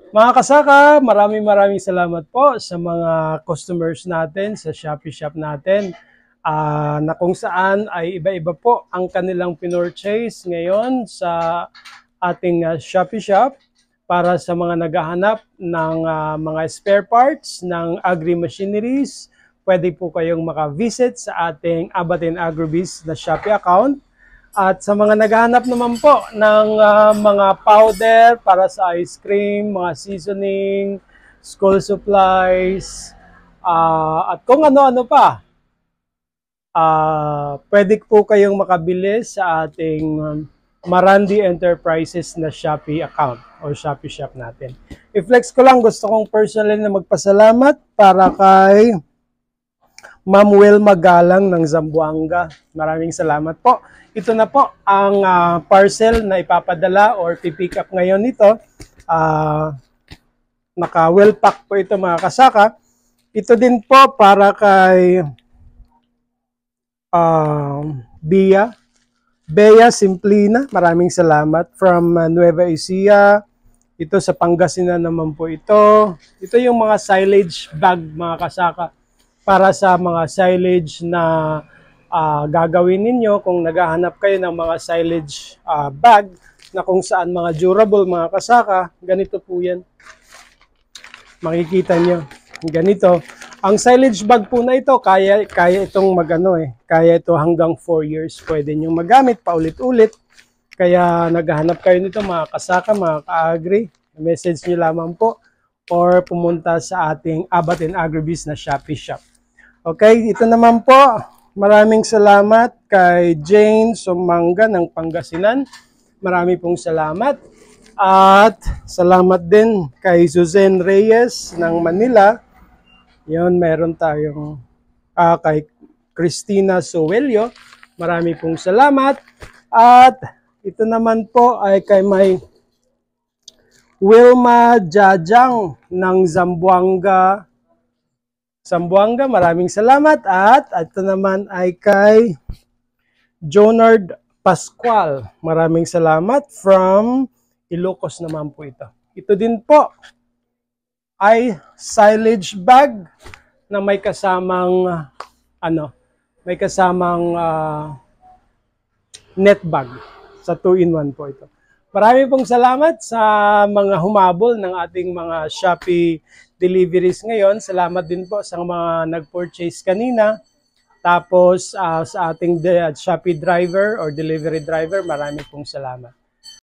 Mga kasaka, maraming salamat po sa mga customers natin sa Shopee Shop natin. Na kung saan ay iba-iba po ang kanilang pinurchase ngayon sa ating Shopee Shop para sa mga naghahanap ng mga spare parts ng agri-machineries. Pwede po kayong maka-visit sa ating Abatin Agrobiz na Shopee account. At sa mga naghahanap naman po ng mga powder para sa ice cream, mga seasoning, school supplies, at kung ano-ano pa, pwede po kayong makabili sa ating Marandi Enterprises na Shopee account o Shopee Shop natin. I-flex ko lang, gusto kong personally na magpasalamat para kay Ma'am Wilma Galang ng Zamboanga. Maraming salamat po. Ito na po ang parcel na ipapadala or pipick up ngayon nito. Naka-well pack po ito mga kasaka. Ito din po para kay Bea Simplina. Maraming salamat from Nueva Ecija. Ito sa Pangasinan naman po ito. Ito yung mga silage bag mga kasaka para sa mga silage na gagawin ninyo kung naghahanap kayo ng mga silage bag na kung saan mga durable mga kasaka, ganito po yan. Makikita nyo, ganito. Ang silage bag po na ito, kaya itong kaya ito hanggang 4 years pwede nyo magamit paulit-ulit. Kaya naghahanap kayo nito mga kasaka, mga ka-agri, message nyo lamang po or pumunta sa ating Abatin Agrobiz na Shopee Shop. Okay, ito naman po, maraming salamat kay Jane Sumanga ng Pangasinan. Marami pong salamat. At salamat din kay Susan Reyes ng Manila. Yon, meron tayong kay Christina Suelio. Marami pong salamat. At ito naman po ay kay may Wilma Jajang ng Zamboanga. Maraming salamat. At ito naman ay kay Jonard Pascual. Maraming salamat from Ilocos naman po ito. Ito din po ay silage bag na may kasamang net bag. Sa 2-in-1 po ito. Marami pong salamat sa mga humabol ng ating mga Shopee deliveries ngayon. Salamat din po sa mga nag-purchase kanina. Tapos sa ating Shopee driver or delivery driver, marami pong salamat.